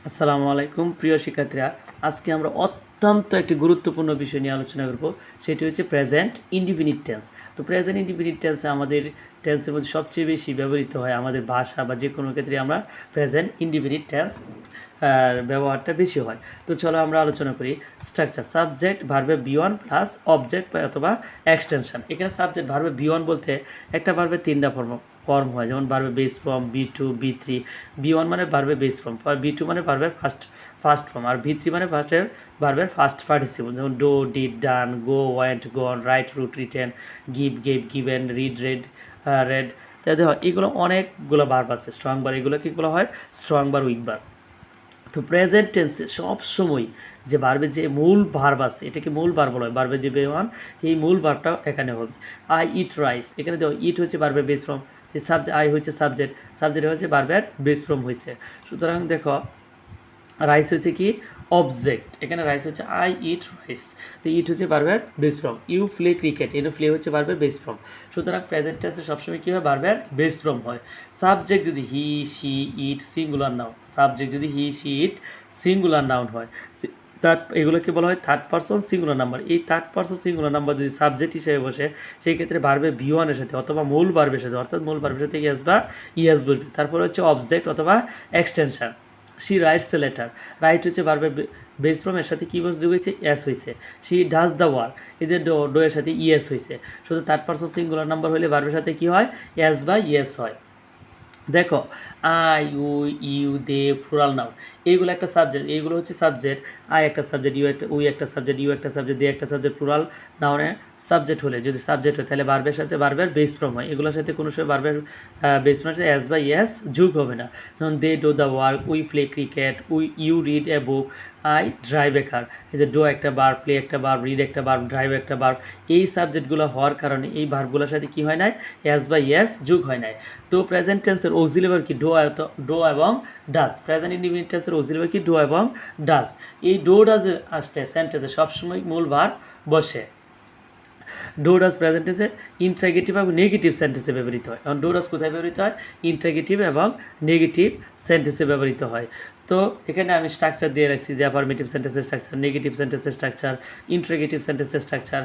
আসসালামু আলাইকুম প্রিয় শিক্ষার্থীরা, আজকে আমরা অত্যন্ত একটি গুরুত্বপূর্ণ বিষয় নিয়ে আলোচনা করব। সেটি হচ্ছে প্রেজেন্ট ইনডিফিনিট টেন্স। তো প্রেজেন্ট ইনডিফিনিট টেন্সে আমাদের টেন্সের মধ্যে সবচেয়ে বেশি ব্যবহৃত হয় আমাদের ভাষা বা যে কোনো ক্ষেত্রে আমরা প্রেজেন্ট ইনডিফিনিট টেন্স ব্যবহারটা বেশি হয়। তো চলো আমরা আলোচনা করি স্ট্রাকচার। সাবজেক্ট ভার্বে বি ওয়ান প্লাস অবজেক্ট অথবা এক্সটেনশন। এখানে সাবজেক্ট ভার্বে বি ওয়ান বলতে একটা ভার্বে তিনটা ফর্ম হয়, যেমন ভার্বে বেস ফর্ম, বি2, বি3। বি1 মানে ভার্বে বেস ফর্ম, বি2 মানে ভার্বের ফার্স্ট ফর্ম, আর বি3 মানে ভার্বের ফার্স্ট পার্টিসিপল, যেমন do, did, done, go, went, gone, write, wrote, written, give, gave, given, read, read. তাহলে এগুলো অনেকগুলো ভার্ব আছে স্ট্রং বার। এগুলো কী বলা হয়? স্ট্রং বার, উইক বার। তো প্রেজেন্ট টেন্সে সবসময় যে ভার্বের যে মূল ভার্ব আছে এটাকে মূল ভার্ব বলা হয়। ভার্বের যে বেওয়ান, এই মূল ভার্বটা এখানে হবে। আই ইট রাইস, এখানে দেখো ইট হচ্ছে ভার্বের বেস ফর্ম, এই সাবজেক্ট আই হচ্ছে সাবজেক্ট হচ্ছে ভার্বের বেস ফর্ম হয়েছে। সুতরাং দেখো রাইস হচ্ছে কি অবজেক্ট, এখানে রাইস হচ্ছে আই ইট রাইস। তো ইট হচ্ছে ভার্বের base form. You play cricket, এটা প্লে হচ্ছে ভার্বের বেস ফর্ম। সুতরাং প্রেজেন্ট টেন্সে সবসময় কী হয়? ভার্বের বেস ফর্ম হয়। সাবজেক্ট যদি he, she, it singular noun, subject যদি he, she, it singular noun হয়, এগুলোকে বলা হয় থার্ড পারসন সিঙ্গুলার নাম্বার। এই থার্ড পারসন সিঙ্গুলার নাম্বার যদি সাবজেক্ট হিসেবে বসে, সেই ক্ষেত্রে ভার্বে ভি ওয়ানের সাথে অথবা মূল ভার্বের সাথে, অর্থাৎ মূল ভার্বের সাথে ইয়েস বা ইয়েস বলবে। তারপরে হচ্ছে অবজেক্ট অথবা extension. She rights a letter, right হচ্ছে ভার্বের বেস ফর্ম, এর সাথে কী যোগ হয়েছে? এস হয়েছে। শি ডাজ দ্য ওয়ার্ক, এই যে ডো এর সাথে ইয়েস হয়েছে। শুধু থার্ড পারসন সিঙ্গুলার নাম্বার হলে ভার্বের সাথে কী হয়? এস বা ইয়েস হয়। দেখো I, you, they plural noun, এইগুলো একটা সাবজেক্ট, এইগুলো হচ্ছে সাবজেক্ট। আই একটা সাবজেক্ট, উই একটা সাবজেক্ট, ইউ একটা সাবজেক্ট, দে একটা সাবজেক্ট। প্লুরাল নাউনে সাবজেক্ট হলে, যদি সাবজেক্ট হয় তাহলে ভার্বের সাথে ভার্বের বেস ফর্ম হয়। এগুলোর সাথে কোনো সময় ভার্বের বেস ফর্ম হচ্ছে এস বা ইয়েস যোগ হবে না। যেমন they do the work, we play cricket, you read a book, I drive a car. এই যে ডো একটা ভার্ব, প্লে একটা ভার্ব, রিড একটা ভার্ব, ড্রাইভ একটা ভার্ব, এই সাবজেক্টগুলো হওয়ার কারণে এই ভার্বগুলোর সাথে কী হয় নাই? এস বা ইয়েস যোগ হয় নাই। তো প্রেজেন্ট টেন্সের অক্সিলিয়ারি ভার্ব কি? ডো এবং ডাজ। প্রেজেন্ট ইনডিফিনিট টেন্সের অক্সিলিয়ারি ভার্ব কি? ডো এবং ডাজ। এই ডো ডাজ আসলে সেন্টেন্সে সবসময় মূল ভার্ব বসে। ডো ডাজ প্রেজেন্ট টেন্সে ইন্ট্রাগেটিভ এবং নেগেটিভ সেন্টেন্সে ব্যবহৃত হয়। এখন ডো ডাজ কোথায় ব্যবহৃত হয়? ইন্ট্রাগেটিভ এবং নেগেটিভ সেন্টেন্সে ব্যবহৃত হয়। তো এখানে আমি স্ট্রাকচার দিয়ে রাখছি যে অ্যাফার্মেটিভ সেন্টেন্সের স্ট্রাকচার, নেগেটিভ সেন্টেন্সের স্ট্রাকচার, ইন্ট্রাগেটিভ সেন্টেন্সের স্ট্রাকচার।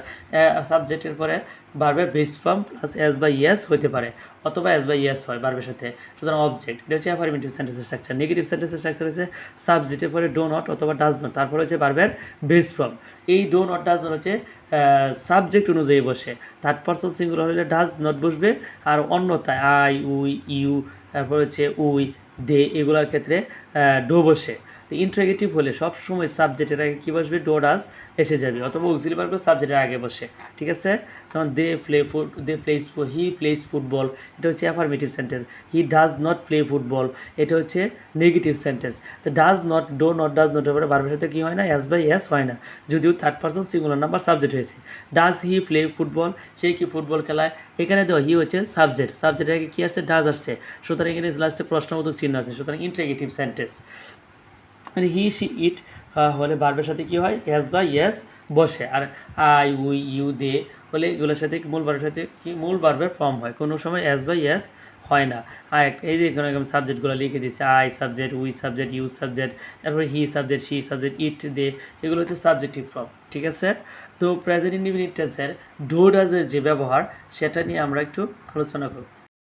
সাবজেক্টের পরে ভার্বের বেস ফর্ম প্লাস এস বা ইয়েস হতে পারে, অথবা এস বা ইয়েস হয় ভার্বের সাথে। সুতরাং অবজেক্ট, এটা হচ্ছে অ্যাফার্মেটিভ সেন্টেন্সের স্ট্রাকচার। নেগেটিভ সেন্টেন্সের স্ট্রাকচার হচ্ছে সাবজেক্টের পরে ডো নট অথবা ডাজ নট, তারপর হচ্ছে ভার্বের বেস ফর্ম। এই ডো নট ডাজ নট হচ্ছে সাবজেক্ট অনুযায়ী বসে। থার্ড পারসন সিঙ্গুলার হলে ডাজ নট বসবে, আর অন্যথায় আই, ইউ, তারপর হচ্ছে উই, দে, এগুলোর ক্ষেত্রে ডো বসে। তো ইন্ট্রাগেটিভ হলে সবসময় সাবজেক্টের আগে কী বসবে? ডো ডাজ এসে যাবে, অথবা অক্সিলিয়ারি ভার্ব সাবজেক্টের আগে বসে। ঠিক আছে? যেমন হি প্লেস ফুটবল, এটা হচ্ছে affirmative sentence. He does not play football, এটা হচ্ছে নেগেটিভ সেন্টেন্স। তো does not, do not, does not এর ভার্বের সাথে কী হয় না? এস বাই এস হয় না, যদিও third person singular number subject হয়েছে। ডাজ হি প্লে ফুটবল, সেই কি ফুটবল খেলায়? এখানে দেখো হি হচ্ছে সাবজেক্টের আগে কী আসছে? ডাজ আসছে। সুতরাং এখানে লাস্টে প্রশ্নবোধক চিহ্ন আছে, সুতরাং ইন্ট্রাগেটিভ সেন্টেন্স। মানে হি, শি, ইট হলে ভার্বের সাথে কী হয়? এস বা ইয়েস বসে। আর আই, ইউ, দে হলে এগুলোর সাথে মূল ভার্বের সাথে কি? মূল ভার্বের ফর্ম হয়, কোনো সময় এস বা ইয়েস হয় না। এই যে এখানে সাবজেক্টগুলো লিখে দিচ্ছে, I subject, we subject, you subject, তারপরে he subject, she subject, it, they, এগুলো হচ্ছে সাবজেক্টিভ ফর্ম। ঠিক আছে? তো প্রেজেন্ট ইনডিফিনিট টেন্সের ডো ডাজের যে ব্যবহার, সেটা নিয়ে আমরা একটু আলোচনা করব।